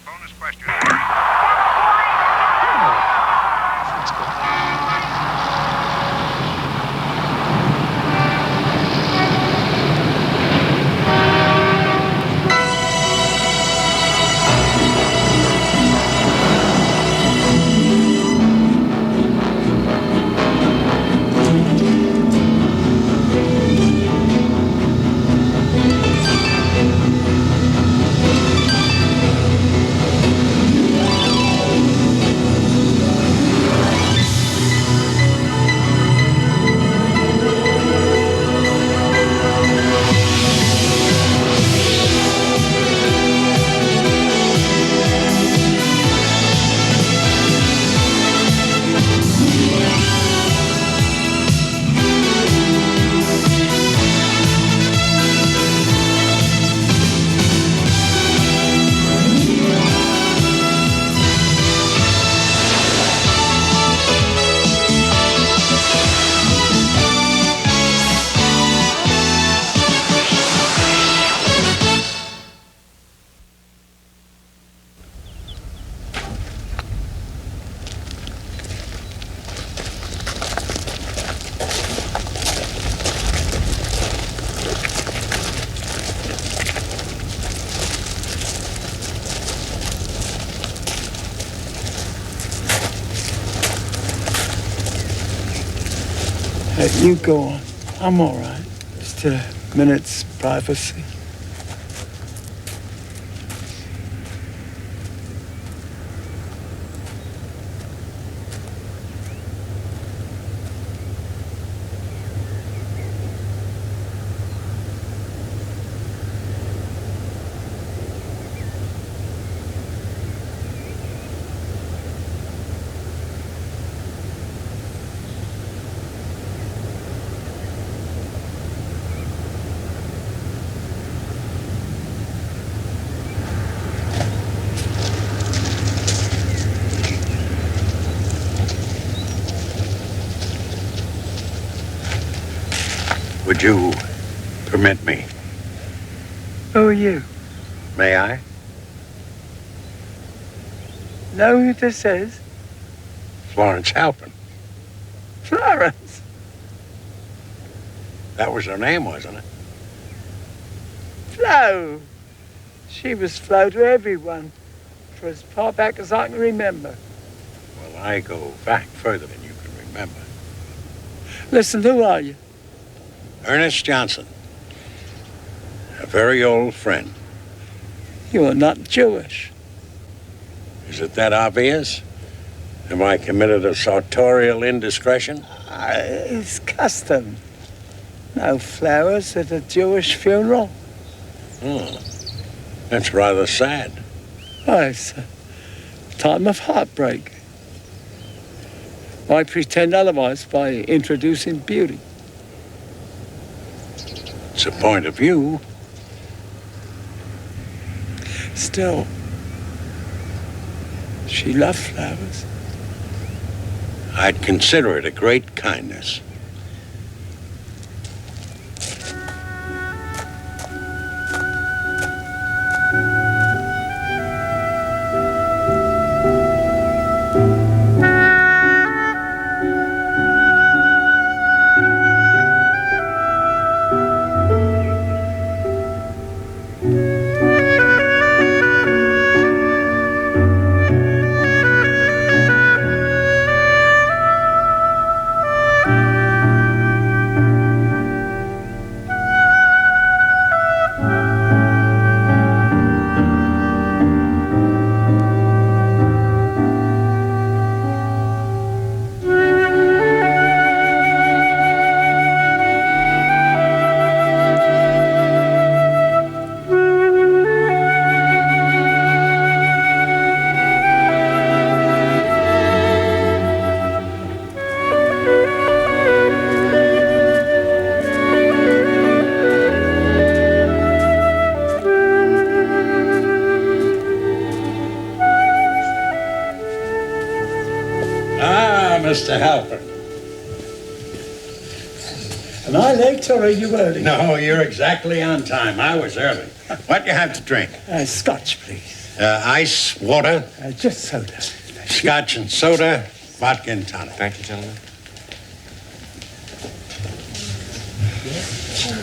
Bonus question. That's good. You go on. I'm all right. Just a minute's privacy. Would you permit me? Who are you? May I? Know who this is? Florence Halpern. Florence. That was her name, wasn't it? Flo. She was Flo to everyone for as far back as I can remember. Well, I go back further than you can remember. Listen, who are you? Ernest Johnson. A very old friend. You are not Jewish. Is it that obvious? Have I committed a sartorial indiscretion? It's custom. No flowers at a Jewish funeral. Oh, that's rather sad. Oh, it's a time of heartbreak. Why pretend otherwise by introducing beauty? It's a point of view. Still, she loved flowers. I'd consider it a great kindness. Mr. Halpern. Am I late or are you early? No, you're exactly on time. I was early. What do you have to drink? Scotch, please. Ice, water, Just soda. scotch and soda, vodka and tonic. Thank you, gentlemen.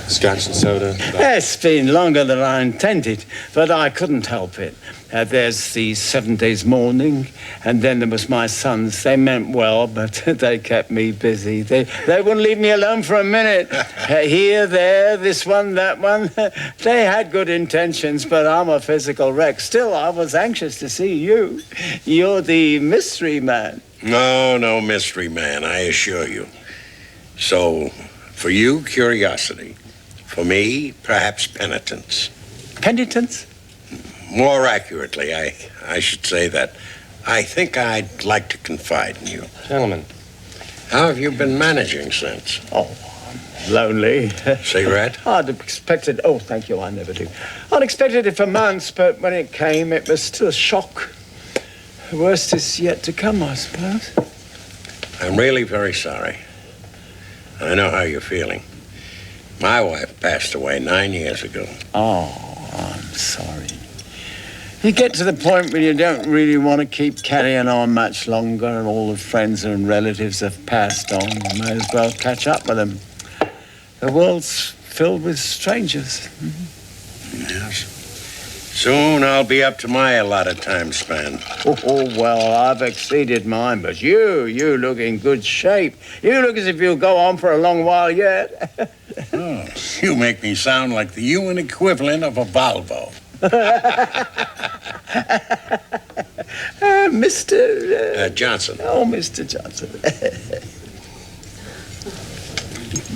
Scotch and soda. It's been longer than I intended, but I couldn't help it. There's the 7 days mourning, and then there was my sons. They meant well, but they kept me busy. They wouldn't leave me alone for a minute. Here, there, this one, that one. They had good intentions, but I'm a physical wreck. Still, I was anxious to see you. You're the mystery man. No mystery man, I assure you. So, for you, curiosity. For me, perhaps penitence. Penitence? More accurately, I should say that I think I'd like to confide in you. Gentlemen. How have you been managing since? Oh, I'm lonely. Cigarette? I'd expected... Oh, thank you, I never do. I'd expected it for months, but when it came, it was still a shock. The worst is yet to come, I suppose. I'm really very sorry. I know how you're feeling. My wife passed away 9 years ago. Oh, I'm sorry. You get to the point when you don't really want to keep carrying on much longer, and all the friends and relatives have passed on. You may as well catch up with them. The world's filled with strangers. Yes. Soon I'll be up to my allotted time span. Oh, well, I've exceeded mine, but you look in good shape. You look as if you'll go on for a long while yet. Oh, you make me sound like the human equivalent of a Volvo. Mr. Johnson. Oh, Mr. Johnson.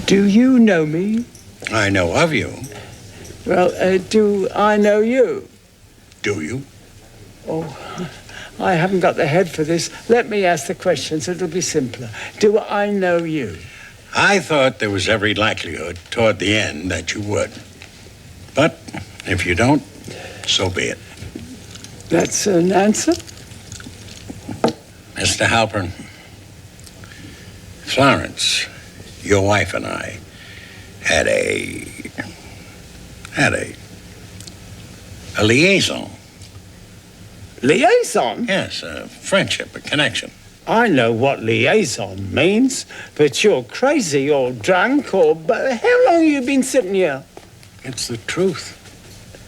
Do you know me? I know of you. Well, do I know you? Do you? Oh, I haven't got the head for this. Let me ask the question so it'll be simpler. Do I know you? I thought there was every likelihood toward the end that you would. But if you don't, so be it. That's an answer? Mr. Halpern, Florence, your wife and I had a liaison. Liaison? Yes, a friendship, a connection. I know what liaison means, but you're crazy or drunk or... But how long have you been sitting here? It's the truth.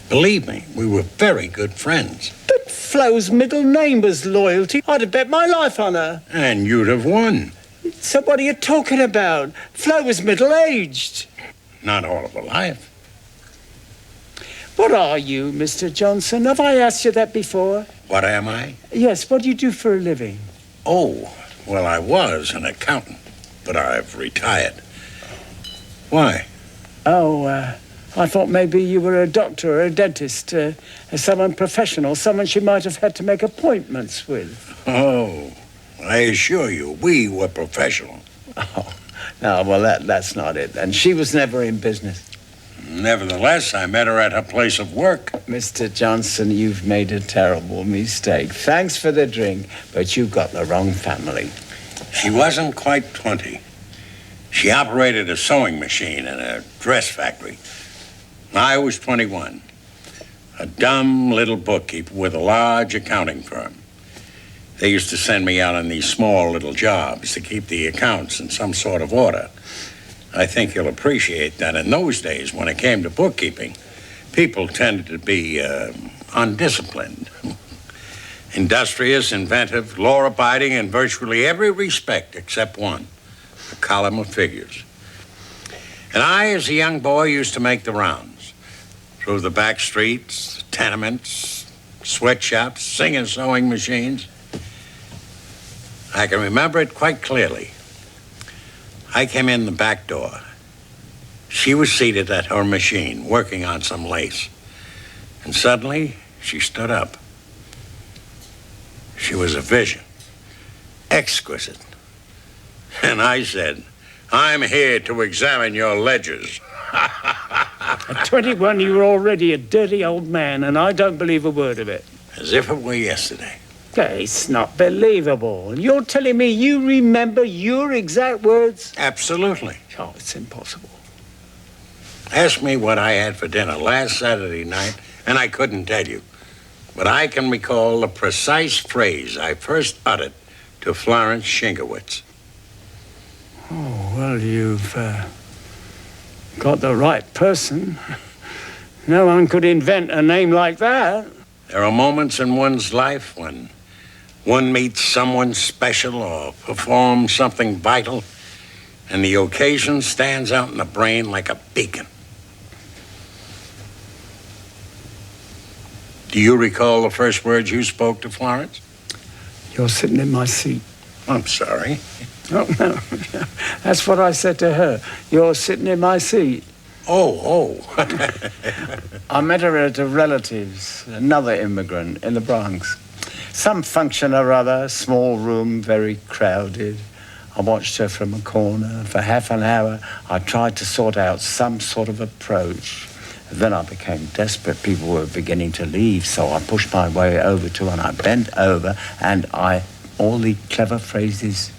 Believe me, we were very good friends. But Flo's middle name was Loyalty. I'd have bet my life on her. And you'd have won. So what are you talking about? Flo was middle-aged. Not all of her life. What are you, Mr. Johnson? Have I asked you that before? What am I? Yes, what do you do for a living? Oh, well, I was an accountant, but I've retired. Why? Oh, I thought maybe you were a doctor or a dentist, someone professional, someone she might have had to make appointments with. Oh, I assure you, we were professional. Oh, no, well, that's not it. And she was never in business. Nevertheless, I met her at her place of work. Mr. Johnson, you've made a terrible mistake. Thanks for the drink, but you've got the wrong family. She wasn't quite 20. She operated a sewing machine in a dress factory. I was 21. A dumb little bookkeeper with a large accounting firm. They used to send me out on these small little jobs to keep the accounts in some sort of order. I think you'll appreciate that in those days, when it came to bookkeeping, people tended to be undisciplined. Industrious, inventive, law-abiding in virtually every respect except one, a column of figures. And I, as a young boy, used to make the rounds through the back streets, tenements, sweatshops, singing sewing machines. I can remember it quite clearly. I came in the back door. She was seated at her machine, working on some lace. And suddenly, she stood up. She was a vision. Exquisite. And I said, "I'm here to examine your ledgers." At 21, you were already a dirty old man, and I don't believe a word of it. As if it were yesterday. It's not believable. You're telling me you remember your exact words? Absolutely. Oh, it's impossible. Ask me what I had for dinner last Saturday night, and I couldn't tell you. But I can recall the precise phrase I first uttered to Florence Shingowitz. Oh, well, you've got the right person. No one could invent a name like that. There are moments in one's life when one meets someone special or performs something vital, and the occasion stands out in the brain like a beacon. Do you recall the first words you spoke to Florence? You're sitting in my seat. I'm sorry. Oh, no. That's what I said to her. You're sitting in my seat. Oh. I met her at a relative's, another immigrant in the Bronx. Some function or other, small room, very crowded. I watched her from a corner. For half an hour, I tried to sort out some sort of approach. Then I became desperate. People were beginning to leave, so I pushed my way over to her, and I bent over, and all the clever phrases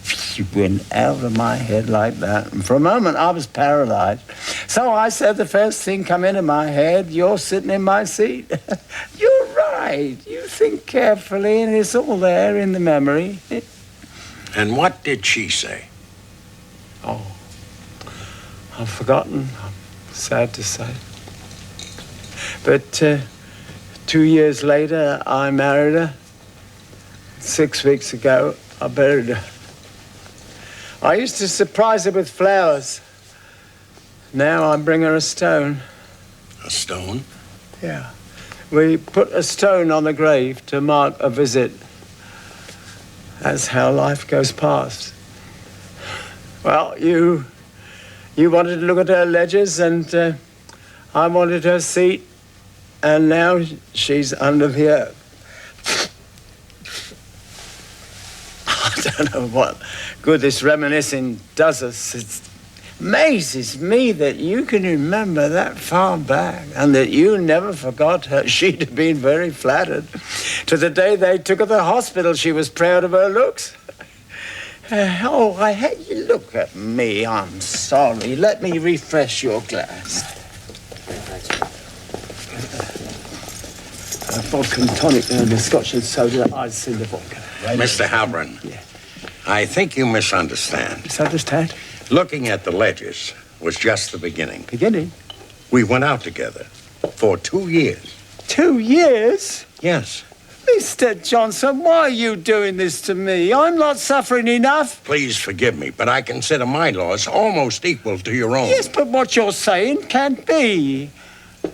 went out of my head like that. And for a moment, I was paralyzed. So I said the first thing come into my head, you're sitting in my seat. You're right. You think carefully, and it's all there in the memory. And what did she say? Oh, I've forgotten. I'm sad to say. But 2 years later, I married her. 6 weeks ago, I buried her. I used to surprise her with flowers. Now I bring her a stone. A stone? Yeah. We put a stone on the grave to mark a visit. That's how life goes past. Well, you wanted to look at her ledgers, and I wanted her seat, and now she's under the earth. I don't know what good this reminiscing does us. It amazes me that you can remember that far back and that you never forgot her. She'd have been very flattered. To the day they took her to the hospital, she was proud of her looks. I hate you. Look at me. I'm sorry. Let me refresh your glass. A vodka and tonic and a scotch and soda. I've seen the vodka. Right? Mr. Halpern. Yeah. I think you misunderstand. Misunderstand? Looking at the ledgers was just the beginning. Beginning? We went out together for 2 years. 2 years? Yes. Mr. Johnson, why are you doing this to me? I'm not suffering enough. Please forgive me, but I consider my loss almost equal to your own. Yes, but what you're saying can't be.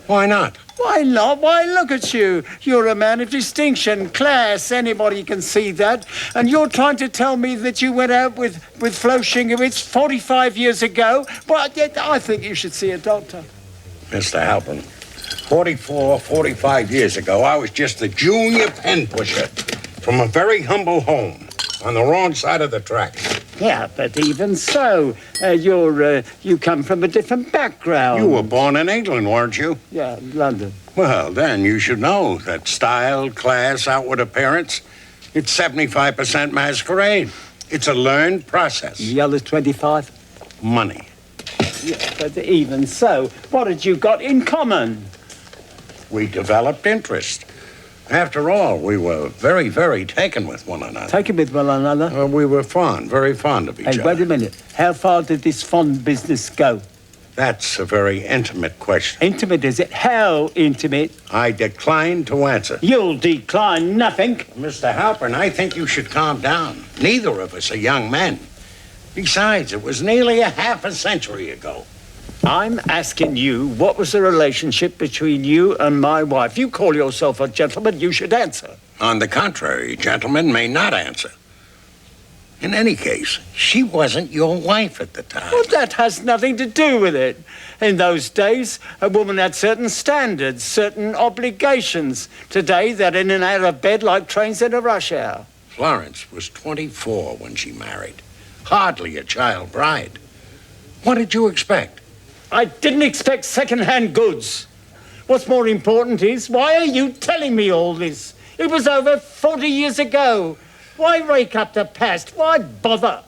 Why not? Why not? Why, look at you. You're a man of distinction, class. Anybody can see that. And you're trying to tell me that you went out with Flo Shingowitz 45 years ago? Well, I think you should see a doctor. Mr. Halpern, 45 years ago, I was just a junior pen pusher from a very humble home on the wrong side of the tracks. Yeah, but even so, you come from a different background. You were born in England, weren't you? Yeah, London. Well, then you should know that style, class, outward appearance, it's 75% masquerade. It's a learned process. The other 25? Money. Yeah, but even so, what had you got in common? We developed interest. After all, we were very, very taken with one another. Taken with one another? We were very fond of each other. Hey, wait a minute. How far did this fond business go? That's a very intimate question. Intimate, is it? How intimate? I decline to answer. You'll decline nothing. Mr. Halpern, I think you should calm down. Neither of us are young men. Besides, it was nearly a half a century ago. I'm asking you, what was the relationship between you and my wife? You call yourself a gentleman, you should answer. On the contrary, gentlemen may not answer. In any case, she wasn't your wife at the time. Well, that has nothing to do with it. In those days, a woman had certain standards, certain obligations. Today, they're in and out of bed like trains in a rush hour. Florence was 24 when she married. Hardly a child bride. What did you expect? I didn't expect second-hand goods. What's more important is, why are you telling me all this? It was over 40 years ago. Why rake up the past? Why bother?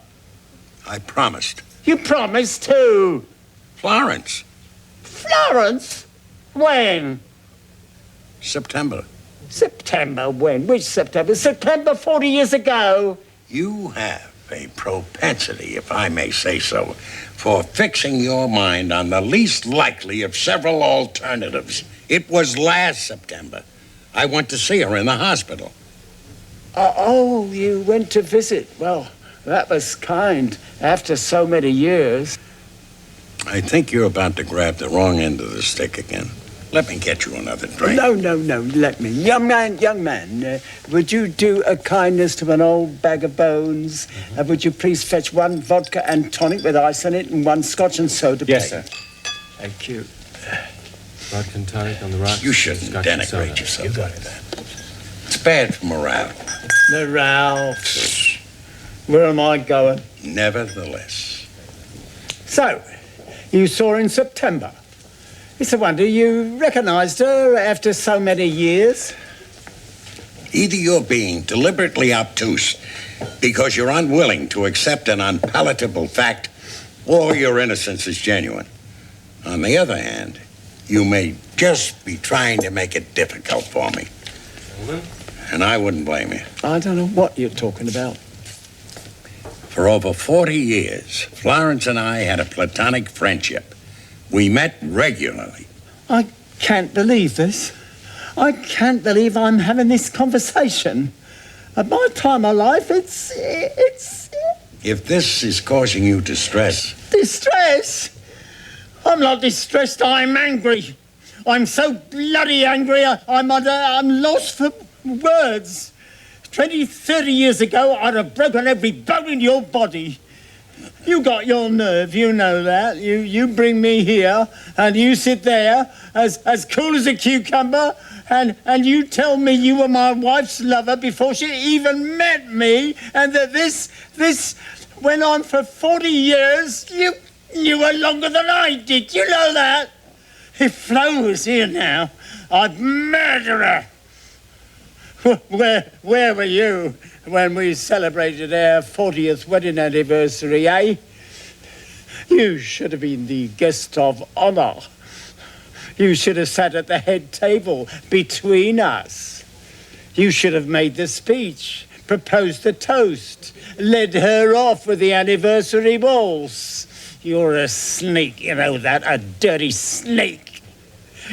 I promised. You promised too. Florence. Florence? When? September. September when? Which September? September 40 years ago. You have a propensity, if I may say so, for fixing your mind on the least likely of several alternatives. It was last September. I went to see her in the hospital. Oh, you went to visit. Well, that was kind after so many years. I think you're about to grab the wrong end of the stick again. Let me get you another drink. No, let me. Young man, would you do a kindness to an old bag of bones? Would you please fetch one vodka and tonic with ice in it and one scotch and soda? Yes, sir. Thank you. Vodka and tonic on the rocks. You shouldn't Scotch and soda. denigrate yourself like that. It's bad for morale. Morale. Where am I going? Nevertheless. So, you saw her in September. It's a wonder you recognised her after so many years. Either you're being deliberately obtuse because you're unwilling to accept an unpalatable fact, or your innocence is genuine. On the other hand, you may just be trying to make it difficult for me. And I wouldn't blame you. I don't know what you're talking about. For over 40 years, Florence and I had a platonic friendship. We met regularly. I can't believe this. I can't believe I'm having this conversation. At my time of life, it's If this is causing you distress, distress. I'm not distressed, I'm angry. I'm so bloody angry, I'm lost for words. 20, 30 years ago, I'd have broken every bone in your body. You got your nerve, you know that. You bring me here, and you sit there, as cool as a cucumber, and you tell me you were my wife's lover before she even met me, and that this went on for 40 years. You knew her longer than I did, you know that? If Flo was here now, I'd murder her. Where were you when we celebrated our 40th wedding anniversary, eh? You should have been the guest of honour. You should have sat at the head table between us. You should have made the speech, proposed the toast, led her off with the anniversary waltz. You're a snake, you know that, a dirty snake.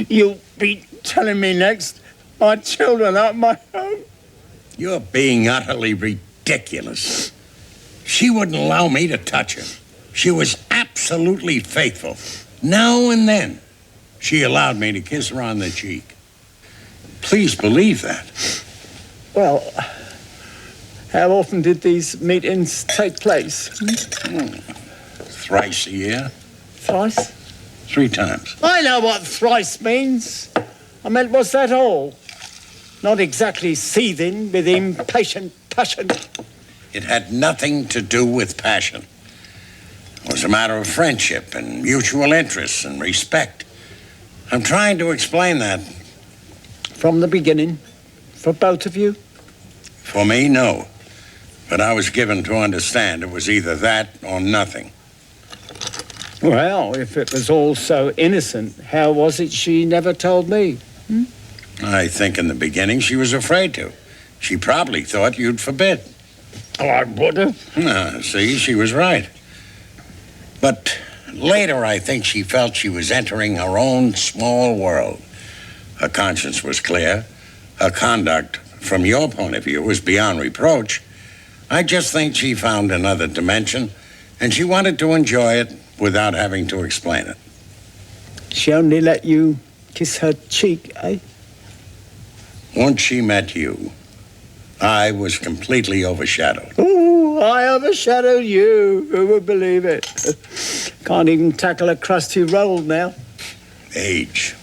You'll be telling me next my children aren't my own. you're being utterly ridiculous. She wouldn't allow me to touch her. She was absolutely faithful. Now and then, she allowed me to kiss her on the cheek. Please believe that. Well, how often did these meetings take place? Thrice a year, Thrice? 3 times. I know what thrice means. I meant, was that all? Not exactly seething with impatient passion. It had nothing to do with passion. It was a matter of friendship and mutual interests and respect. I'm trying to explain that. From the beginning, for both of you? For me, no. But I was given to understand it was either that or nothing. Well, if it was all so innocent, how was it she never told me? I think in the beginning she was afraid to. She probably thought you'd forbid. Oh, I would have. No, see, she was right. But later I think she felt she was entering her own small world. Her conscience was clear. Her conduct, from your point of view, was beyond reproach. I just think she found another dimension, and she wanted to enjoy it without having to explain it. She only let you kiss her cheek, eh? Once she met you, I was completely overshadowed. Ooh, I overshadowed you. Who would believe it? Can't even tackle a crusty roll now. Age.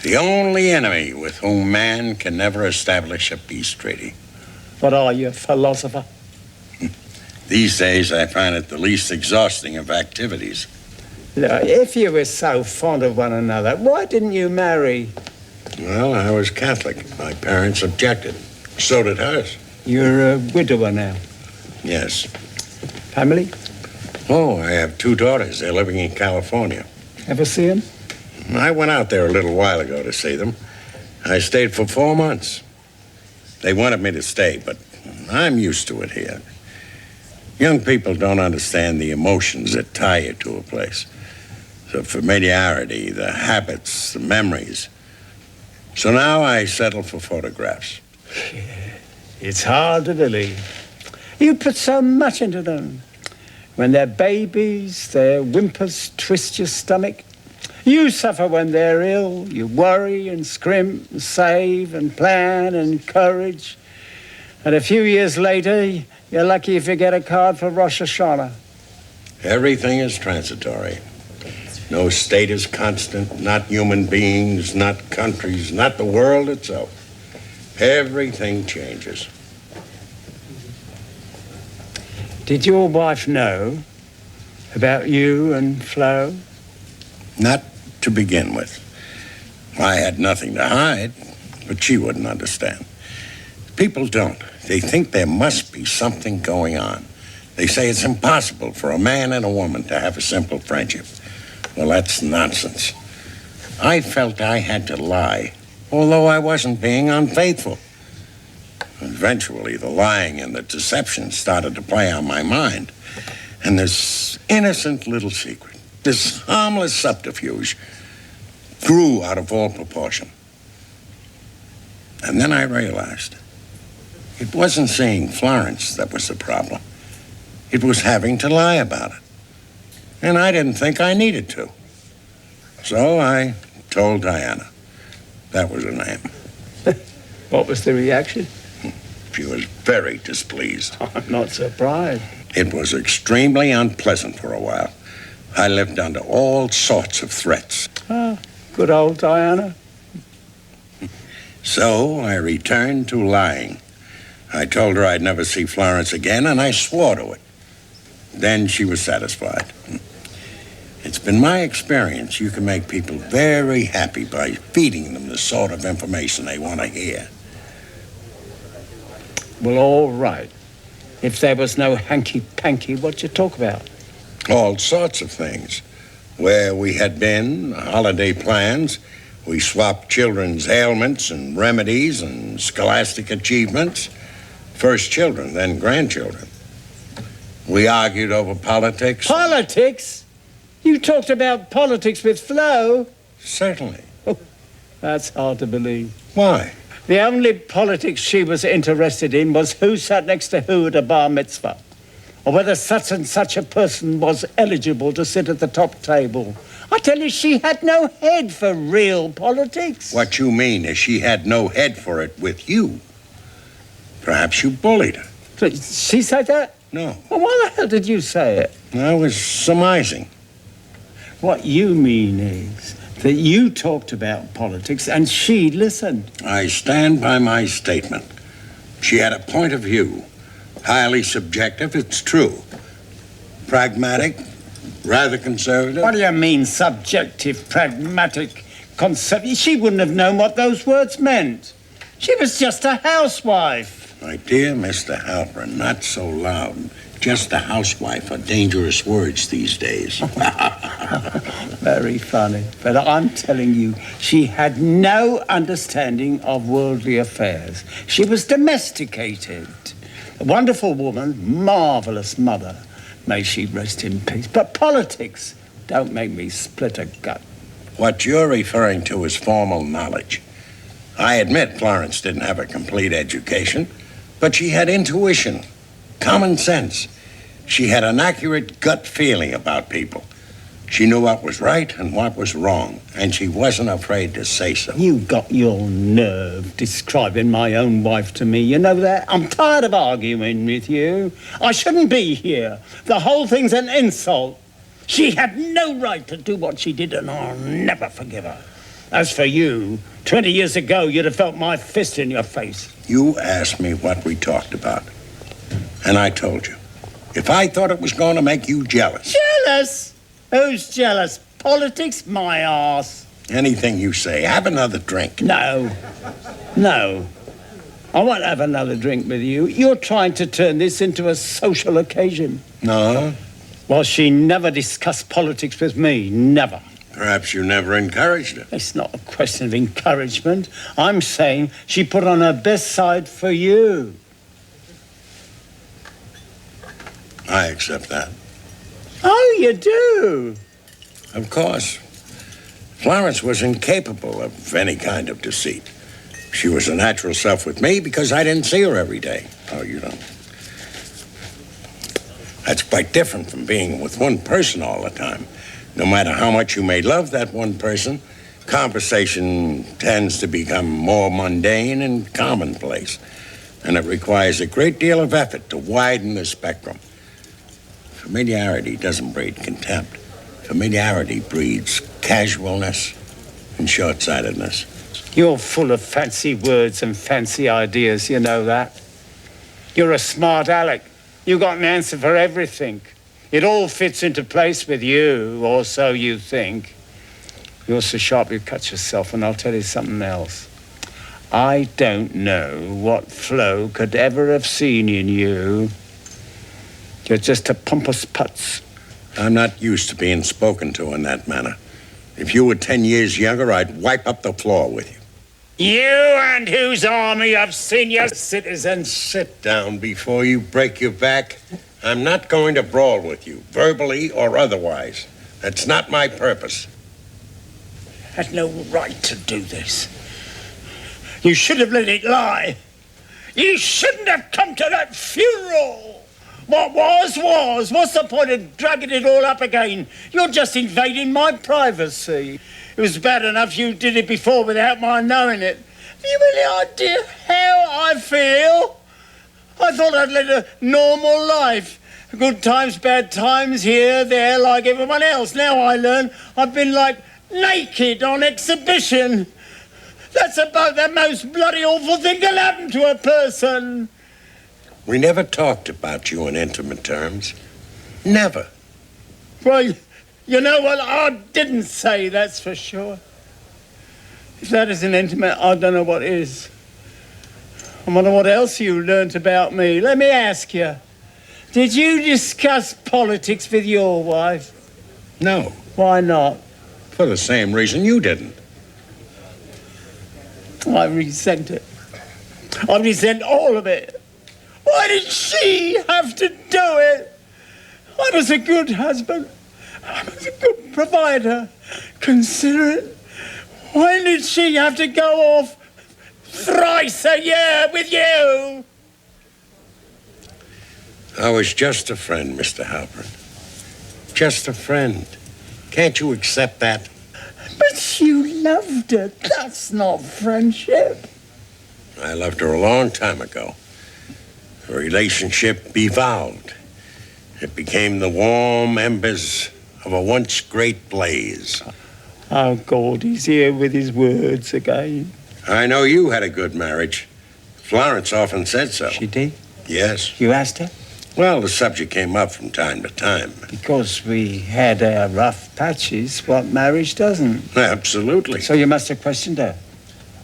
The only enemy with whom man can never establish a peace treaty. What are you, a philosopher? These days, I find it the least exhausting of activities. Look, if you were so fond of one another, why didn't you marry? Well, I was Catholic. My parents objected. So did hers. You're a widower now. Yes. Family? Oh, I have 2 daughters. They're living in California. Ever see them? I went out there a little while ago to see them. I stayed for 4 months. They wanted me to stay, but I'm used to it here. Young people don't understand the emotions that tie you to a place. The familiarity, the habits, the memories. So now I settle for photographs. It's hard to believe. You put so much into them. When they're babies, their whimpers twist your stomach. You suffer when they're ill. You worry and scrimp and save and plan and encourage. And a few years later, you're lucky if you get a card for Rosh Hashanah. Everything is transitory. No state is constant, not human beings, not countries, not the world itself. Everything changes. Did your wife know about you and Flo? Not to begin with. I had nothing to hide, but she wouldn't understand. People don't. They think there must be something going on. They say it's impossible for a man and a woman to have a simple friendship. Well, that's nonsense. I felt I had to lie, although I wasn't being unfaithful. Eventually, the lying and the deception started to play on my mind. And this innocent little secret, this harmless subterfuge, grew out of all proportion. And then I realized it wasn't seeing Florence that was the problem. It was having to lie about it. And I didn't think I needed to. So I told Diana. That was her name. What was the reaction? She was very displeased. I'm not surprised. It was extremely unpleasant for a while. I lived under all sorts of threats. Ah, good old Diana. So I returned to lying. I told her I'd never see Florence again, and I swore to it. Then she was satisfied. It's been my experience you can make people very happy by feeding them the sort of information they want to hear. Well, all right. If there was no hanky-panky, what'd you talk about? All sorts of things. Where we had been, holiday plans. We swapped children's ailments and remedies and scholastic achievements. First children, then grandchildren. We argued over politics. Politics? You talked about politics with Flo? Certainly. Oh, that's hard to believe. Why? The only politics she was interested in was who sat next to who at a bar mitzvah, or whether such and such a person was eligible to sit at the top table. I tell you, she had no head for real politics. What you mean is she had no head for it with you. Perhaps you bullied her. She said that? No. Well, why the hell did you say it? I was surmising. What you mean is that you talked about politics and she listened. I stand by my statement. She had a point of view. Highly subjective, it's true. Pragmatic, rather conservative. What do you mean, subjective, pragmatic, conservative? She wouldn't have known what those words meant. She was just a housewife. My dear Mr. Halpern, not so loud. Just a housewife are dangerous words these days. Very funny. But I'm telling you, she had no understanding of worldly affairs. She was domesticated. A wonderful woman, marvelous mother. May she rest in peace. But politics, don't make me split a gut. What you're referring to is formal knowledge. I admit Florence didn't have a complete education, but she had intuition, common sense. She had an accurate gut feeling about people. She knew what was right and what was wrong, and she wasn't afraid to say so. You got your nerve describing my own wife to me, you know that? I'm tired of arguing with you. I shouldn't be here. The whole thing's an insult. She had no right to do what she did, and I'll never forgive her. As for you, 20 years ago, you'd have felt my fist in your face. You asked me what we talked about, and I told you. If I thought it was going to make you jealous... Jealous? Who's jealous? Politics? My arse. Anything you say. Have another drink. No. No. I won't have another drink with you. You're trying to turn this into a social occasion. No. Well, she never discussed politics with me. Never. Perhaps you never encouraged her. It's not a question of encouragement. I'm saying she put on her best side for you. I accept that. Oh, you do? Of course. Florence was incapable of any kind of deceit. She was a natural self with me because I didn't see her every day. Oh, you don't. That's quite different from being with one person all the time. No matter how much you may love that one person, conversation tends to become more mundane and commonplace. And it requires a great deal of effort to widen the spectrum. Familiarity doesn't breed contempt. Familiarity breeds casualness and short-sightedness. You're full of fancy words and fancy ideas, you know that. You're a smart aleck. You got an answer for everything. It all fits into place with you, or so you think. You're so sharp you cut yourself, and I'll tell you something else. I don't know what Flo could ever have seen in you. You're just a pompous putz. I'm not used to being spoken to in that manner. If you were 10 years younger, I'd wipe up the floor with you. You and whose army of senior citizens? Sit down before you break your back. I'm not going to brawl with you, verbally or otherwise. That's not my purpose. Had no right to do this. You should have let it lie. You shouldn't have come to that funeral. What was. What's the point of dragging it all up again? You're just invading my privacy. It was bad enough you did it before without my knowing it. Have you any idea how I feel? I thought I'd led a normal life. Good times, bad times, here, there, like everyone else. Now I learn I've been like naked on exhibition. That's about the most bloody awful thing that happen to a person. We never talked about you in intimate terms. Never. Well, you know what? I didn't say, that's for sure. If that isn't intimate, I don't know what is. I wonder what else you learnt about me. Let me ask you. Did you discuss politics with your wife? No. Why not? For the same reason you didn't. I resent it. I resent all of it. Why did she have to do it? I was a good husband. I was a good provider. Considerate. Why did she have to go off thrice a year with you? I was just a friend, Mr. Halpern. Just a friend. Can't you accept that? But you loved her. That's not friendship. I loved her a long time ago. The relationship evolved. It became the warm embers of a once great blaze. Oh, God, he's here with his words again. I know you had a good marriage. Florence often said so. She did? Yes. You asked her? Well, the subject came up from time to time. Because we had our rough patches, what marriage doesn't. Absolutely. So you must have questioned her.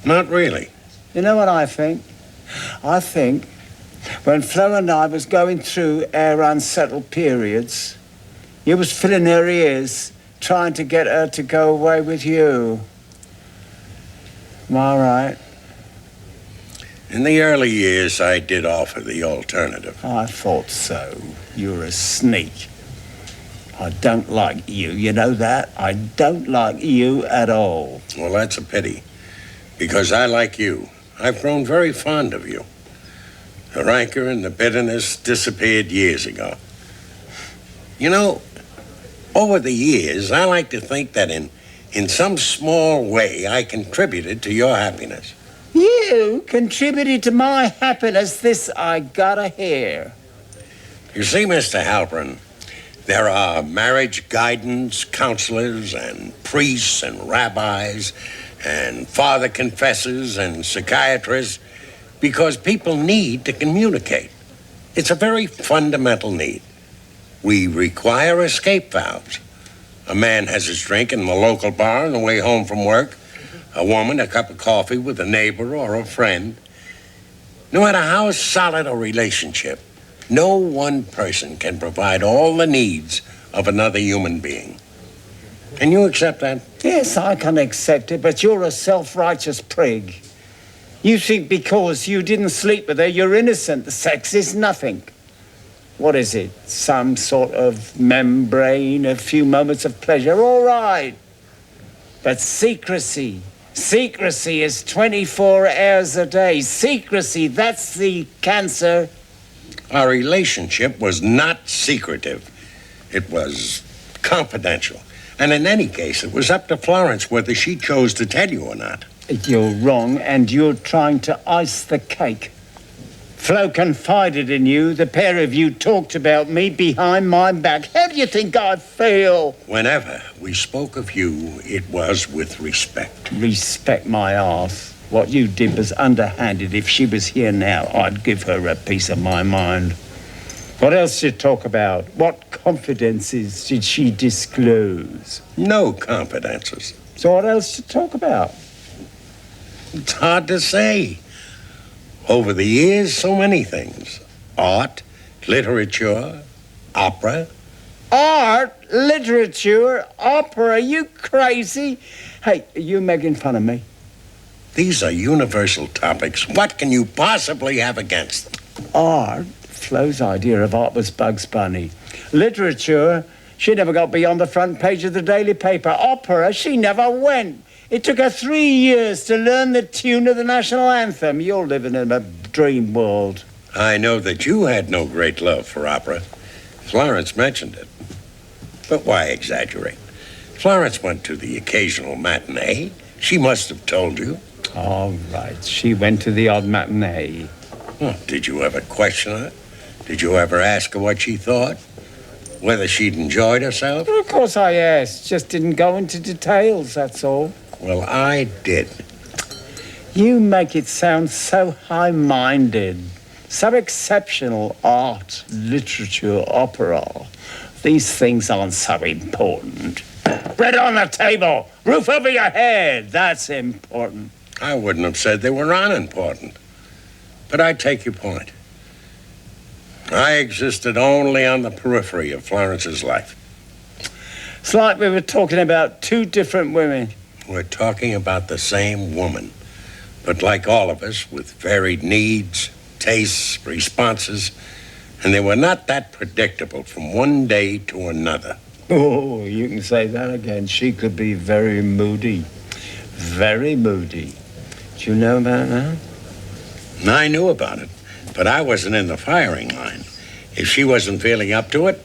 Not really. You know what I think? I think when Flo and I was going through our unsettled periods, you was filling her ears, trying to get her to go away with you. Am I right? In the early years, I did offer the alternative. I thought so. You're a sneak. I don't like you, you know that? I don't like you at all. Well, that's a pity, because I like you. I've grown very fond of you. The rancor and the bitterness disappeared years ago. You know, over the years, I like to think that in some small way, I contributed to your happiness. You contributed to my happiness, this I gotta hear. You see, Mr. Halpern, there are marriage guidance counselors and priests and rabbis and father confessors and psychiatrists because people need to communicate. It's a very fundamental need. We require escape valves. A man has his drink in the local bar on the way home from work. A woman, a cup of coffee with a neighbor or a friend. No matter how solid a relationship, no one person can provide all the needs of another human being. Can you accept that? Yes, I can accept it, but you're a self-righteous prig. You think because you didn't sleep with her, you're innocent. The sex is nothing. What is it? Some sort of membrane, a few moments of pleasure, all right. But secrecy is 24 hours a day. Secrecy, that's the cancer. Our relationship was not secretive. It was confidential. And in any case, it was up to Florence whether she chose to tell you or not. You're wrong, and you're trying to ice the cake. Flo confided in you. The pair of you talked about me behind my back. How do you think I feel? Whenever we spoke of you, it was with respect. Respect my arse. What you did was underhanded. If she was here now, I'd give her a piece of my mind. What else did you talk about? What confidences did she disclose? No confidences. So what else to talk about? It's hard to say. Over the years, so many things. Art, literature, opera. Art, literature, opera, you crazy? Hey, are you making fun of me? These are universal topics. What can you possibly have against them? Art, Flo's idea of art was Bugs Bunny. Literature, she never got beyond the front page of the daily paper. Opera, she never went. It took her 3 years to learn the tune of the national anthem. You're living in a dream world. I know that you had no great love for opera. Florence mentioned it. But why exaggerate? Florence went to the occasional matinee. She must have told you. All right, she went to the odd matinee. Well, did you ever question her? Did you ever ask her what she thought? Whether she'd enjoyed herself? Well, of course I asked. Just didn't go into details, that's all. Well, I did. You make it sound so high-minded, so exceptional. Art, literature, opera. These things aren't so important. Bread on the table, roof over your head, that's important. I wouldn't have said they were unimportant. But I take your point. I existed only on the periphery of Florence's life. It's like we were talking about two different women. We're talking about the same woman, but like all of us, with varied needs, tastes, responses, and they were not that predictable from one day to another. Oh, you can say that again. She could be very moody. Very moody. Do you know about that? I knew about it, but I wasn't in the firing line. If she wasn't feeling up to it,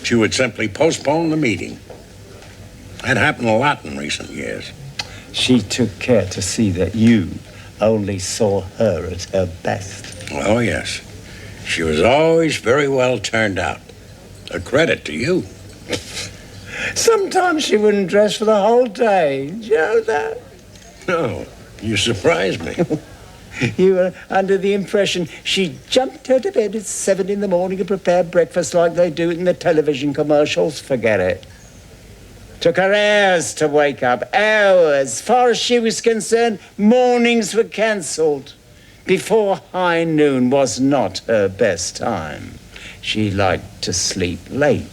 she would simply postpone the meeting. That happened a lot in recent years. She took care to see that you only saw her at her best. Oh, yes. She was always very well turned out. A credit to you. Sometimes she wouldn't dress for the whole day. Did you know that? No, you surprised me. You were under the impression she jumped out of bed at 7 in the morning and prepared breakfast like they do in the television commercials. Forget it. Took her hours to wake up, hours. As far as she was concerned, mornings were cancelled. Before high noon was not her best time. She liked to sleep late.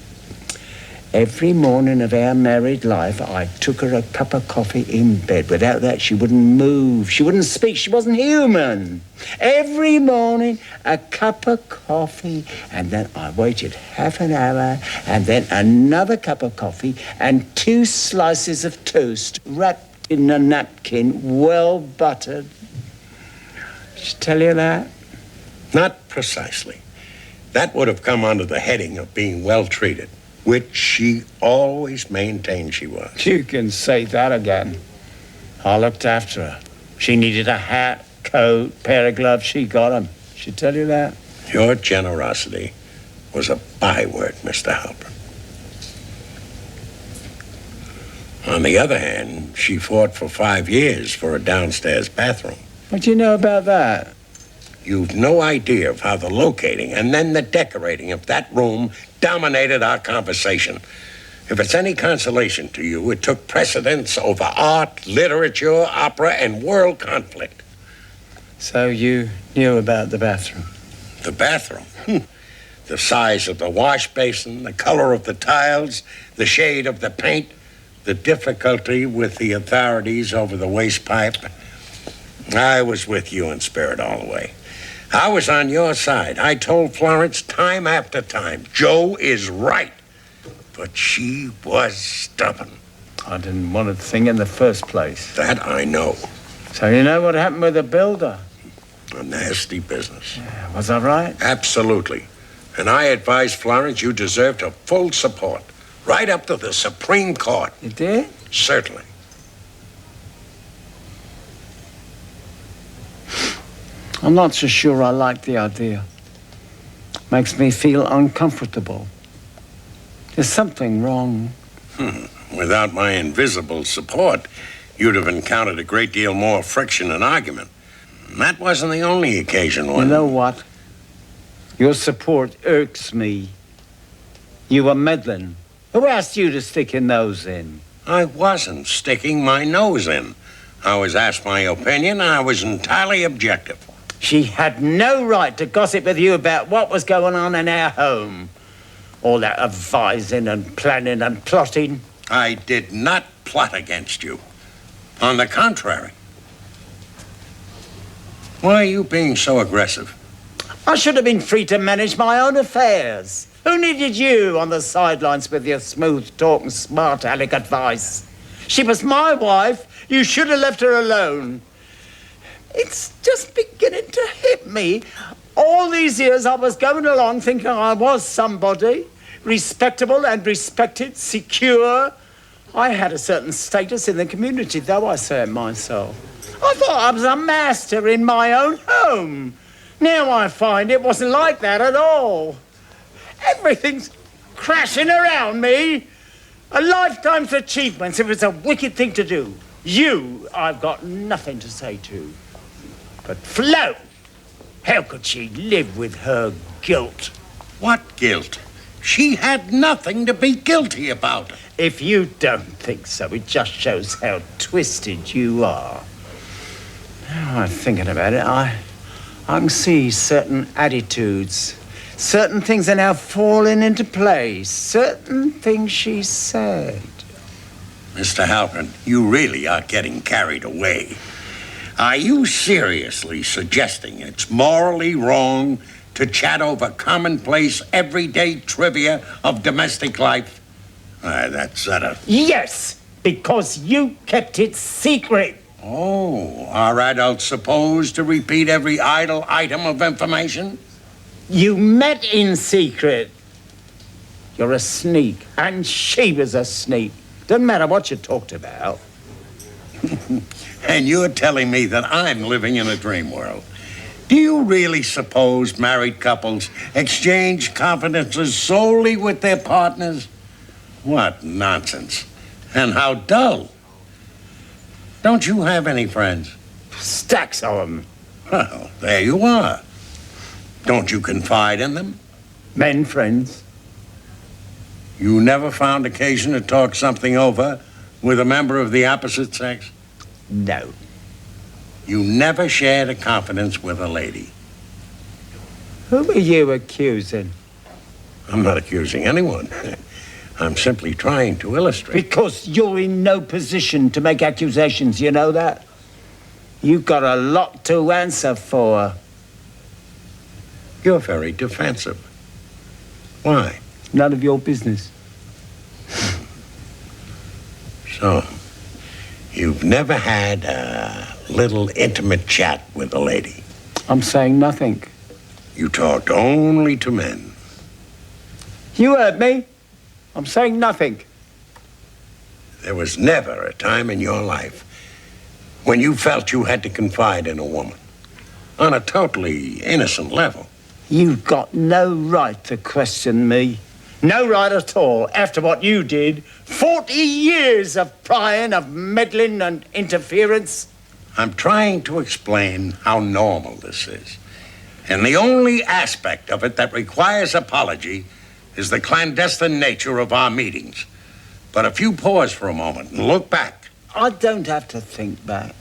Every morning of our married life, I took her a cup of coffee in bed. Without that, she wouldn't move. She wouldn't speak. She wasn't human. Every morning, a cup of coffee, and then I waited half an hour, and then another cup of coffee, and 2 slices of toast wrapped in a napkin, well buttered. Did she tell you that? Not precisely. That would have come under the heading of being well treated, which she always maintained she was. You can say that again. I looked after her. She needed a hat, coat, pair of gloves. She got them. She tell you that? Your generosity was a byword, Mr. Halpern. On the other hand, she fought for 5 years for a downstairs bathroom. What do you know about that? You've no idea of how the locating and then the decorating of that room dominated our conversation. If it's any consolation to you, it took precedence over art, literature, opera, and world conflict. So you knew about the bathroom? The bathroom? The size of the wash basin, the color of the tiles, the shade of the paint. the difficulty with the authorities over the waste pipe, I was with you in spirit all the way. I was on your side. I told Florence time after time, Joe is right. But she was stubborn. I didn't want a thing in the first place. That I know. So you know what happened with the builder? A nasty business. Yeah, was I right? Absolutely. And I advised Florence you deserved her full support. Right up to the Supreme Court. You did? Certainly. I'm not so sure I like the idea. Makes me feel uncomfortable. There's something wrong. Without my invisible support, you'd have encountered a great deal more friction and argument. And that wasn't the only occasion when... You know what? Your support irks me. You were meddling. Who asked you to stick your nose in? I wasn't sticking my nose in. I was asked my opinion, and I was entirely objective. She had no right to gossip with you about what was going on in our home. All that advising and planning and plotting. I did not plot against you. On the contrary. Why are you being so aggressive? I should have been free to manage my own affairs. Who needed you on the sidelines with your smooth talk and smart aleck advice? She was my wife. You should have left her alone. It's just beginning to hit me. All these years I was going along thinking I was somebody, respectable and respected, secure. I had a certain status in the community, though I say it myself. I thought I was a master in my own home. Now I find it wasn't like that at all. Everything's crashing around me. A lifetime's achievements. It was a wicked thing to do. You, I've got nothing to say to. But Flo, how could she live with her guilt? What guilt? She had nothing to be guilty about. If you don't think so, it just shows how twisted you are. Now I'm thinking about it, I can see certain attitudes. Certain things are now falling into place. Certain things she said. Mr. Halpern, you really are getting carried away. Are you seriously suggesting it's morally wrong to chat over commonplace, everyday trivia of domestic life? That's Yes, because you kept it secret. Oh, are adults supposed to repeat every idle item of information? You met in secret. You're a sneak, and she was a sneak. Doesn't matter what you talked about. And you're telling me that I'm living in a dream world. Do you really suppose married couples exchange confidences solely with their partners? What nonsense. And how dull. Don't you have any friends? Stacks of them. Well, there you are. Don't you confide in them? Men friends. You never found occasion to talk something over with a member of the opposite sex? No. You never shared a confidence with a lady? Who are you accusing? I'm not accusing anyone. I'm simply trying to illustrate. Because you're in no position to make accusations, you know that? You've got a lot to answer for. You're very defensive. Why? None of your business. So, you've never had a little intimate chat with a lady? I'm saying nothing. You talked only to men. You heard me. I'm saying nothing. There was never a time in your life when you felt you had to confide in a woman on a totally innocent level. You've got no right to question me. No right at all, after what you did. 40 years of prying, of meddling and interference. I'm trying to explain how normal this is. And the only aspect of it that requires apology is the clandestine nature of our meetings. But if you pause for a moment and look back... I don't have to think back.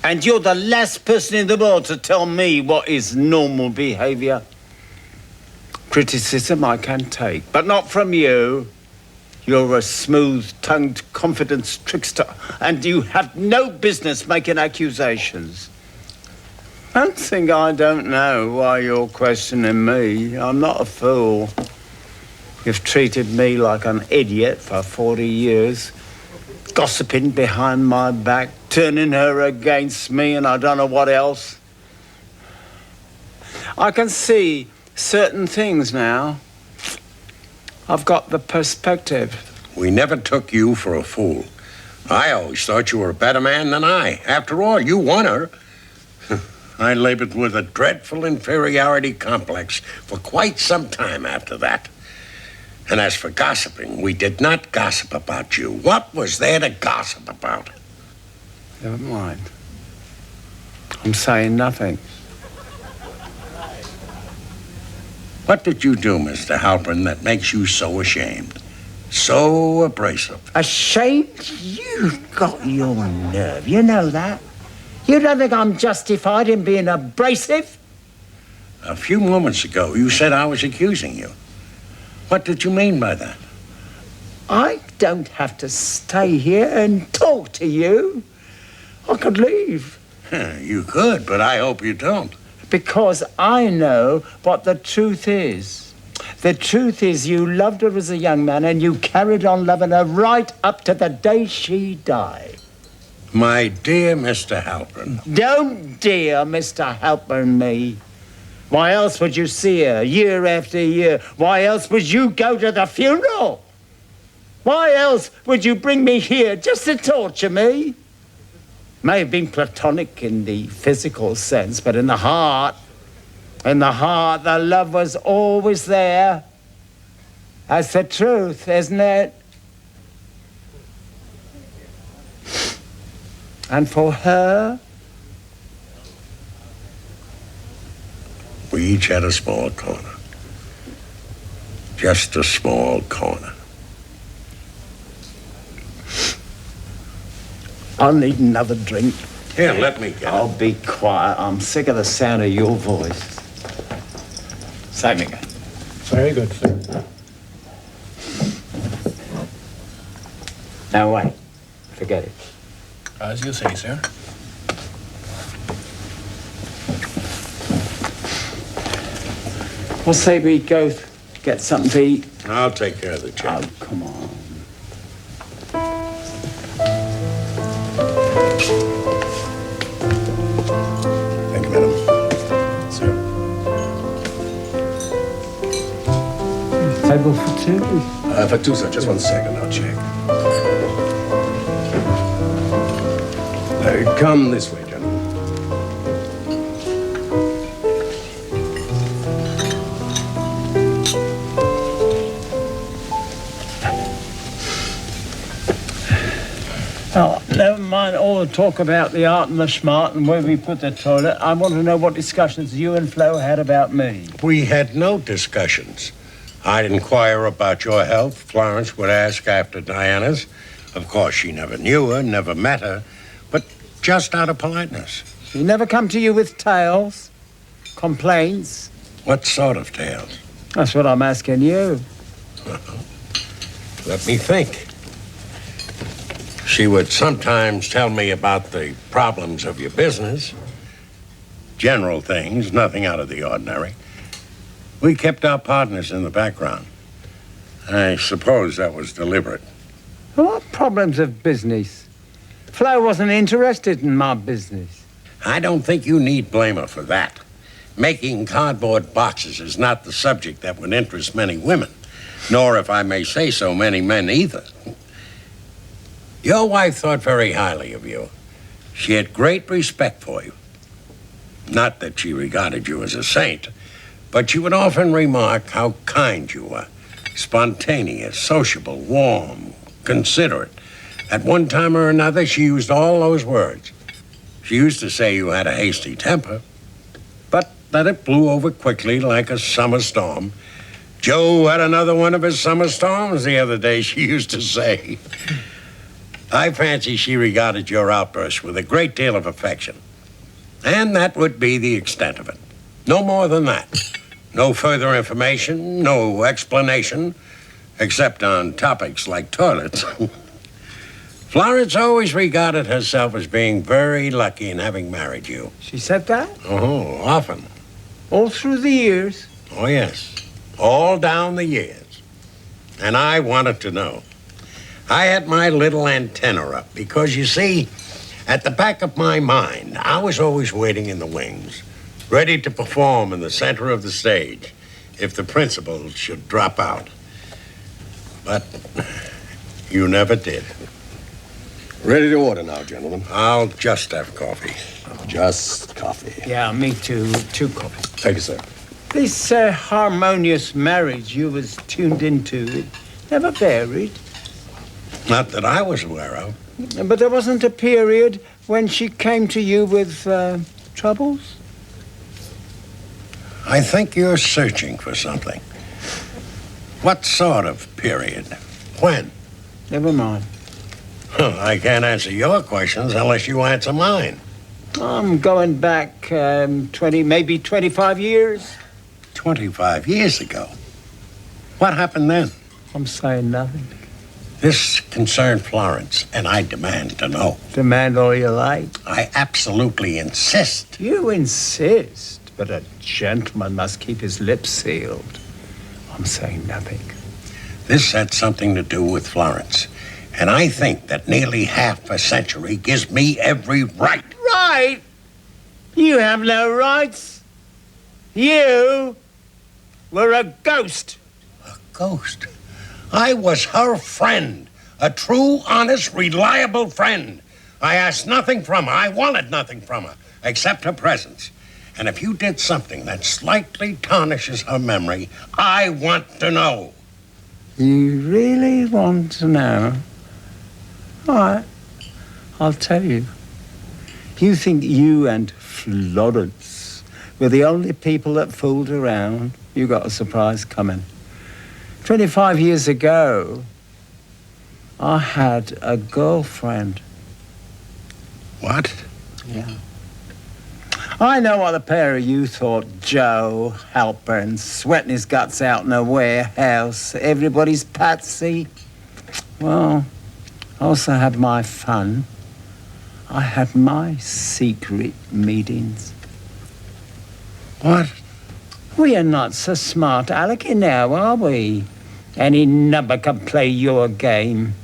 And you're the last person in the world to tell me what is normal behavior. Criticism I can take, but not from you. You're a smooth-tongued confidence trickster, and you have no business making accusations. Don't think I don't know why you're questioning me. I'm not a fool. You've treated me like an idiot for 40 years, gossiping behind my back, turning her against me, and I don't know what else. I can see certain things now. I've got the perspective. We never took you for a fool. I always thought you were a better man than I. After all, you won her. I labored with a dreadful inferiority complex for quite some time after that. And as for gossiping, we did not gossip about you. What was there to gossip about? Never mind. I'm saying nothing. What did you do, Mr. Halpern, that makes you so ashamed? So abrasive? Ashamed? You've got your nerve. You know that. You don't think I'm justified in being abrasive? A few moments ago, you said I was accusing you. What did you mean by that? I don't have to stay here and talk to you. I could leave. You could, but I hope you don't. Because I know what the truth is. The truth is you loved her as a young man and you carried on loving her right up to the day she died. My dear Mr. Halpern. Don't dear Mr. Halpern me. Why else would you see her year after year? Why else would you go to the funeral? Why else would you bring me here just to torture me? May have been platonic in the physical sense, but in the heart, the love was always there. That's the truth, isn't it? And for her, we each had a small corner. Just a small corner. I'll need another drink. Here, let me get I'll be quiet. I'm sick of the sound of your voice. Same again. Very good, sir. Now wait. Forget it. As you say, sir. We'll say we go get something to eat. I'll take care of the check. Oh, come on. Thank you, madam. Sir. Table for two. For two, sir. Just 1 second. I'll check. Come this way, gentlemen. Oh, never mind all the talk about the art and the smart and where we put the toilet. I want to know what discussions you and Flo had about me. We had no discussions. I'd inquire about your health. Florence would ask after Diana's. Of course, she never knew her, never met her, but just out of politeness. She never come to you with tales, complaints. What sort of tales? That's what I'm asking you. Let me think. She would sometimes tell me about the problems of your business. General things, nothing out of the ordinary. We kept our partners in the background. I suppose that was deliberate. What problems of business? Flo wasn't interested in my business. I don't think you need blame her for that. Making cardboard boxes is not the subject that would interest many women, nor, if I may say so, many men either. Your wife thought very highly of you. She had great respect for you. Not that she regarded you as a saint, but she would often remark how kind you were. Spontaneous, sociable, warm, considerate. At one time or another, she used all those words. She used to say you had a hasty temper, but that it blew over quickly like a summer storm. Joe had another one of his summer storms the other day, she used to say. I fancy she regarded your outburst with a great deal of affection. And that would be the extent of it. No more than that. No further information, no explanation. except on topics like toilets. Florence always regarded herself as being very lucky in having married you. She said that? Oh, often. All through the years? Oh, yes. All down the years. And I wanted to know. I had my little antenna up because, you see, at the back of my mind, I was always waiting in the wings, ready to perform in the center of the stage if the principal should drop out. But you never did. Ready to order now, gentlemen. I'll just have coffee. Just coffee. Yeah, me too. 2 coffee. Thank you, sir. This harmonious marriage you was tuned into, it never varied. Not that I was aware of. But there wasn't a period when she came to you with troubles? I think you're searching for something. What sort of period? When? Never mind. I can't answer your questions unless you answer mine. I'm going back 20, maybe 25 years. 25 years ago. What happened then? I'm saying nothing. This concerned Florence, and I demand to know. Demand all you like. I absolutely insist. You insist, but a gentleman must keep his lips sealed. I'm saying nothing. This had something to do with Florence, and I think that nearly half a century gives me every right. Right? You have no rights. You were a ghost. A ghost? I was her friend, a true, honest, reliable friend. I asked nothing from her. I wanted nothing from her, except her presence. And if you did something that slightly tarnishes her memory, I want to know. You really want to know? All right, I'll tell you. You think you and Florence were the only people that fooled around? You got a surprise coming. 25 years ago, I had a girlfriend. What? Yeah. I know what the pair of you thought. Joe Halpern, sweating his guts out in a warehouse. Everybody's patsy. Well, I also had my fun. I had my secret meetings. What? We are not so smart, Alecky, now, are we? Any number can play your game.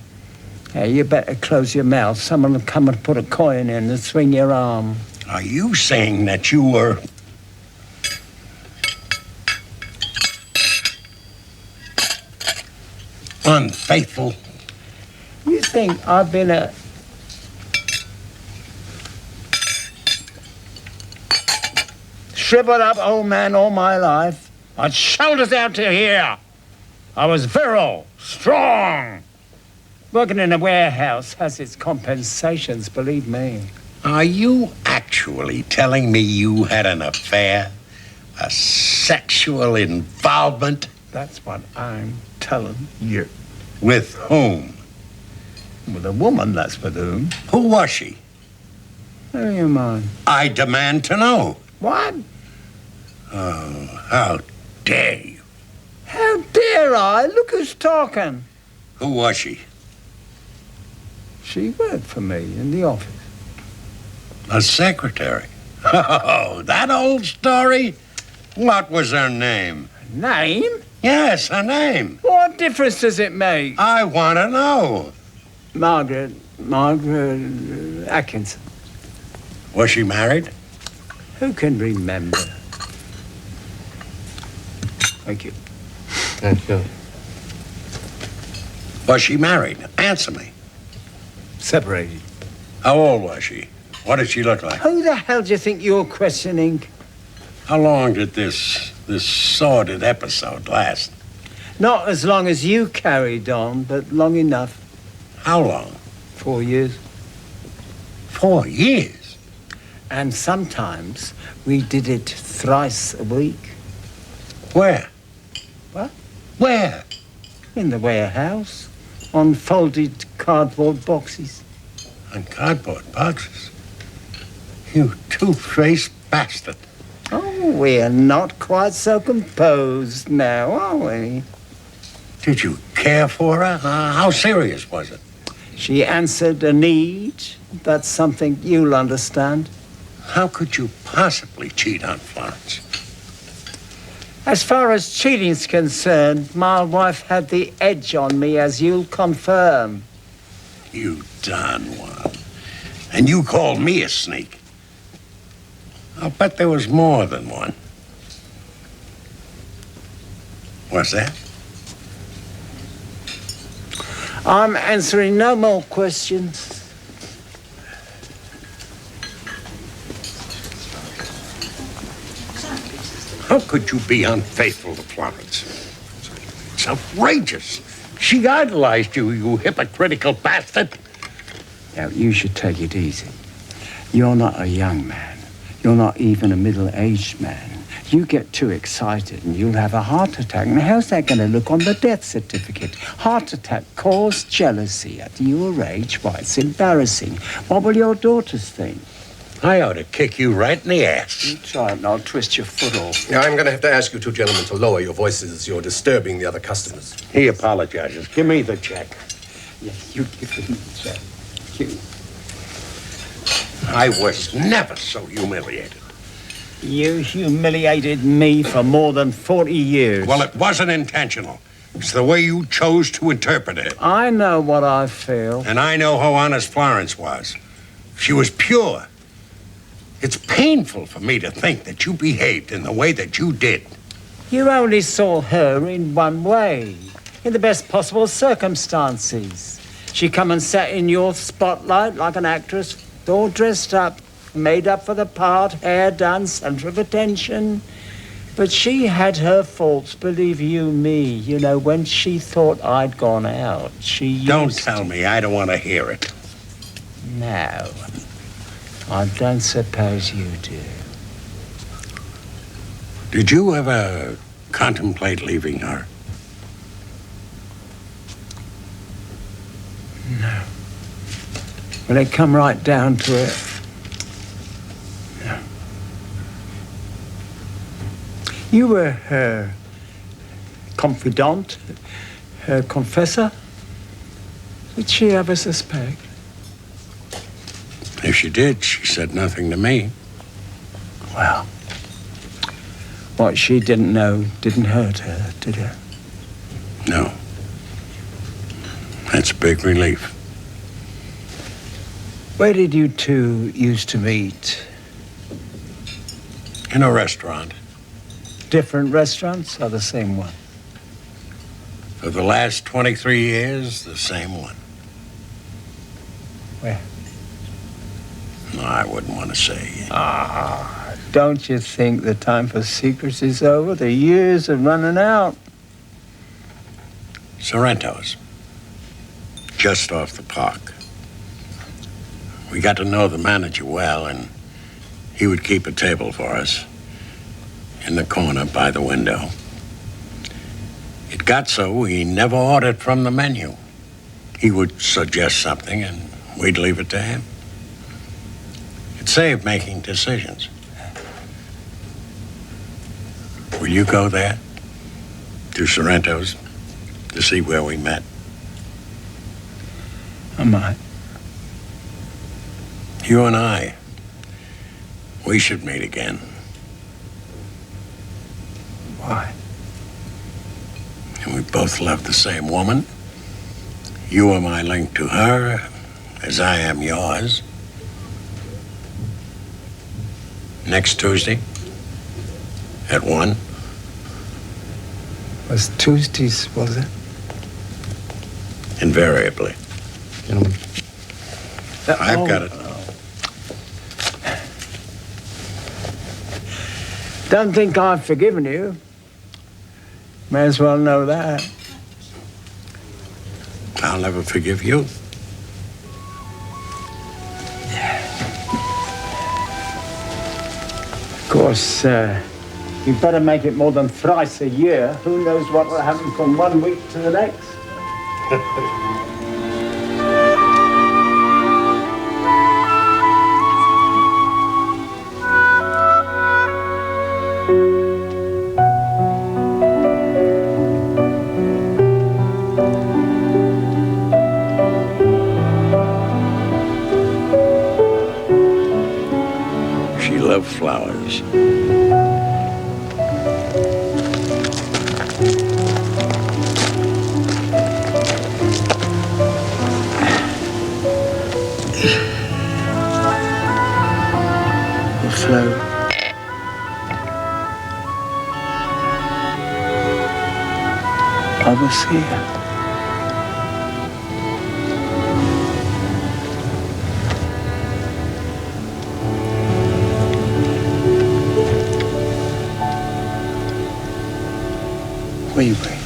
You better close your mouth. Someone will come and put a coin in and swing your arm. Are you saying that you were... unfaithful? You think I've been a... shriveled up old man all my life? I had shoulders out to here. I was virile, strong. Working in a warehouse has its compensations, believe me. Are you actually telling me you had an affair? A sexual involvement? That's what I'm telling you. With whom? With a woman, that's with whom. Who was she? How do you mind? I demand to know. What? Oh, how dare you? How dare I? Look who's talking. Who was she? She worked for me in the office. A secretary. Oh, that old story? What was her name? Name? Yes, her name. What difference does it make? I want to know. Margaret Atkinson. Was she married? Who can remember? Thank you. Thank you. Was she married? Answer me. Separated. How old was she? What did she look like? Who the hell do you think you're questioning? How long did this sordid episode last? Not as long as you carried on, but long enough. How long? 4 years. 4 years? And sometimes we did it thrice a week. Where? What? Where? In the warehouse. On folded cardboard boxes. On cardboard boxes? You two-faced bastard. Oh, we're not quite so composed now, are we? Did you care for her? How serious was it? She answered a need. That's something you'll understand. How could you possibly cheat on Florence? As far as cheating's concerned, my wife had the edge on me, as you'll confirm. You darn one. And you called me a sneak. I'll bet there was more than one. What's that? I'm answering no more questions. How could you be unfaithful to Florence? It's outrageous. She idolized you, you hypocritical bastard. Now, you should take it easy. You're not a young man. You're not even a middle-aged man. You get too excited and you'll have a heart attack. And how's that going to look on the death certificate? Heart attack caused jealousy at your age. Why, it's embarrassing. What will your daughters think? I ought to kick you right in the ass. You try it and I'll twist your foot off. Yeah, I'm going to have to ask you two gentlemen to lower your voices. You're disturbing the other customers. He apologizes. Give me the check. Yeah, you give him the check. You. I was never so humiliated. You humiliated me for more than 40 years. Well, it wasn't intentional. It's the way you chose to interpret it. I know what I feel. And I know how honest Florence was. She was pure. It's painful for me to think that you behaved in the way that you did. You only saw her in one way, in the best possible circumstances. She come and sat in your spotlight like an actress, all dressed up, made up for the part, hair done, center of attention. But she had her faults, believe you me. You know, when she thought I'd gone out, she Don't used tell me. I don't want to hear it. No, I don't suppose you do. Did you ever contemplate leaving her? No. When it come right down to it, no. You were her confidant, her confessor. Did she ever suspect? If she did, she said nothing to me. Well, what she didn't know didn't hurt her, did it? No. That's a big relief. Where did you two used to meet? In a restaurant. Different restaurants or the same one? For the last 23 years, the same one. Where? No, I wouldn't want to say. Don't you think the time for secrets is over? The years are running out. Sorrento's. Just off the park. We got to know the manager well, and he would keep a table for us in the corner by the window. It got so we never ordered from the menu. He would suggest something, and we'd leave it to him. It saved making decisions. Will you go there? To Sorrento's? To see where we met? I might. You and I, we should meet again. Why? And we both love the same woman. You are my link to her, as I am yours. Next Tuesday, at 1. Was Tuesdays, was it? Invariably. Gentlemen. I've got it. Don't think I've forgiven you. May as well know that. I'll never forgive you. Of course, you better make it more than thrice a year. Who knows what will happen from one week to the next? I was here. We were.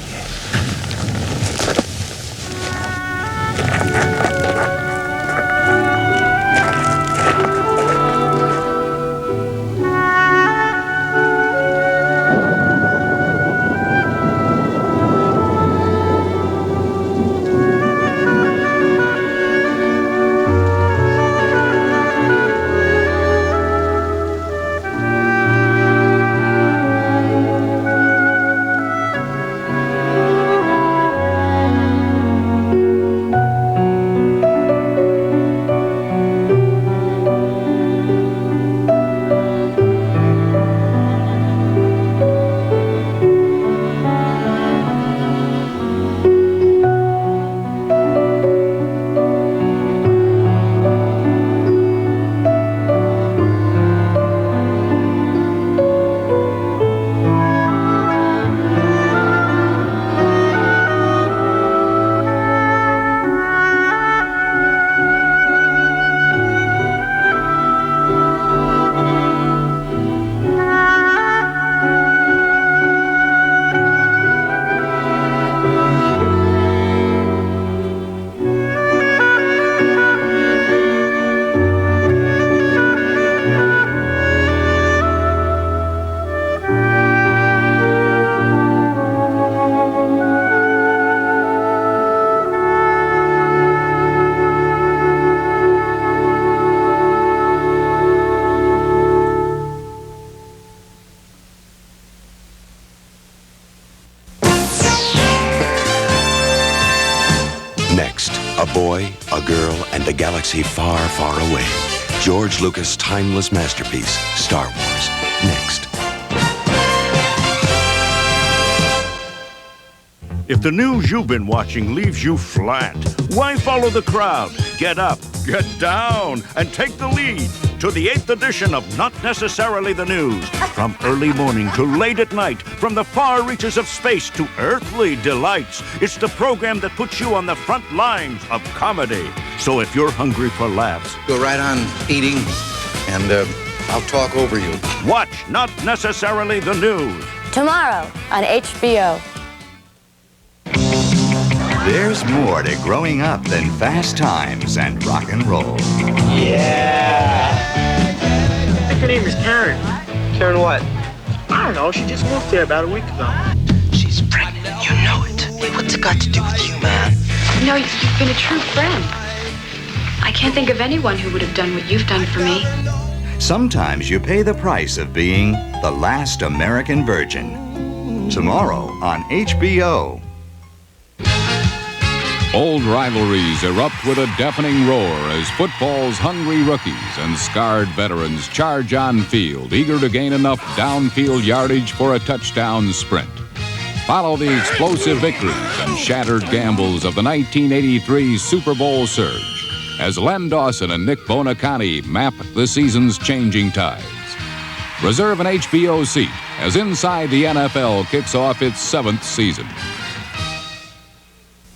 A boy, a girl, and a galaxy far, far away. George Lucas' timeless masterpiece, Star Wars. Next. If the news you've been watching leaves you flat, why follow the crowd? Get up, get down, and take the lead to the 8th edition of Not Necessarily the News. From early morning to late at night, from the far reaches of space to earthly delights, it's the program that puts you on the front lines of comedy. So if you're hungry for laughs, go right on eating, and I'll talk over you. watch Not Necessarily the News. Tomorrow on HBO. There's more to growing up than fast times and rock and roll. I think her name is Karen. Karen what? I don't know. She just moved here about a week ago. She's pregnant. You know it. What's it got to do with you, man? No, you've been a true friend. I can't think of anyone who would have done what you've done for me. Sometimes you pay the price of being the last American virgin. Tomorrow on HBO. Old rivalries erupt with a deafening roar as football's hungry rookies and scarred veterans charge on field, eager to gain enough downfield yardage for a touchdown sprint. Follow the explosive victories and shattered gambles of the 1983 Super Bowl surge as Len Dawson and Nick Bonaconti map the season's changing tides. Reserve an HBO seat as Inside the NFL kicks off its 7th season.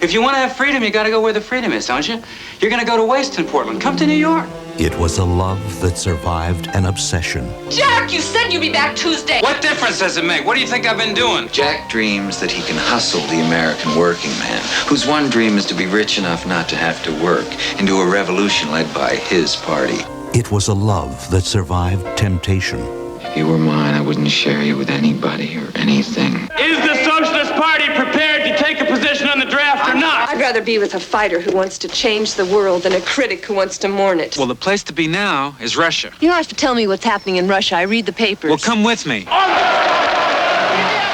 If you want to have freedom, you got to go where the freedom is, don't you? You're going to go to waste in Portland. Come to New York. It was a love that survived an obsession. Jack, you said you'd be back Tuesday. What difference does it make? What do you think I've been doing? Jack dreams that he can hustle the American working man, whose one dream is to be rich enough not to have to work, into a revolution led by his party. It was a love that survived temptation. If you were mine, I wouldn't share you with anybody or anything. Is the Socialist Party prepared to take a position on the draft or not? I'd rather be with a fighter who wants to change the world than a critic who wants to mourn it. Well, the place to be now is Russia. You don't have to tell me what's happening in Russia. I read the papers. Well, come with me.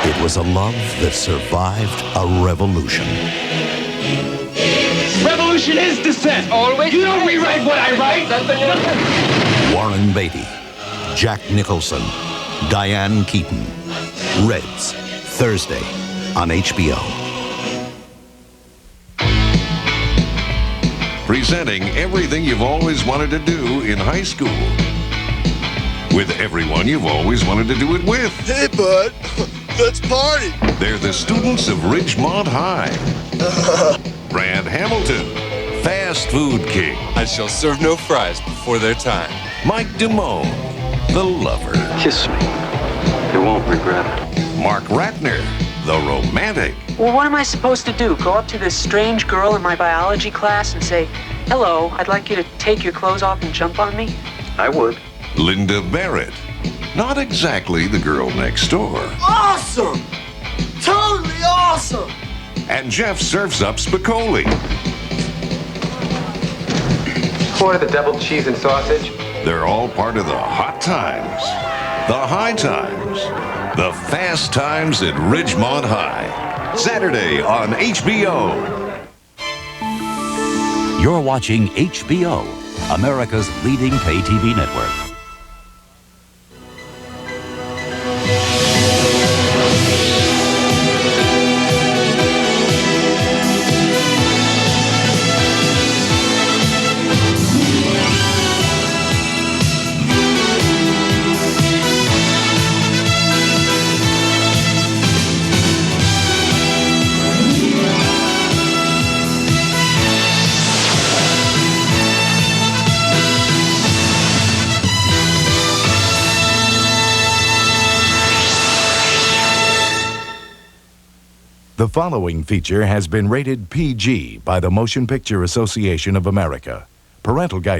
It was a love that survived a revolution. Revolution is dissent. Always. You don't rewrite what I write. Warren Beatty, Jack Nicholson, Diane Keaton. Reds, Thursday on HBO. Presenting everything you've always wanted to do in high school. With everyone you've always wanted to do it with. Hey, bud. Let's party. They're the students of Ridgemont High. Brad Hamilton, fast food king. I shall serve no fries before their time. Mike Damone, the lover. Kiss me. You won't regret it. Mark Ratner, the romantic. Well, what am I supposed to do? Go up to this strange girl in my biology class and say, "Hello, I'd like you to take your clothes off and jump on me"? I would. Linda Barrett, not exactly the girl next door. Awesome! Totally awesome! And Jeff serves up Spicoli. Order the double cheese and sausage. They're all part of the hot times, the high times, the fast times at Ridgemont High. Saturday on HBO. You're watching HBO, America's leading pay TV network. The following feature has been rated PG by the Motion Picture Association of America. Parental guidance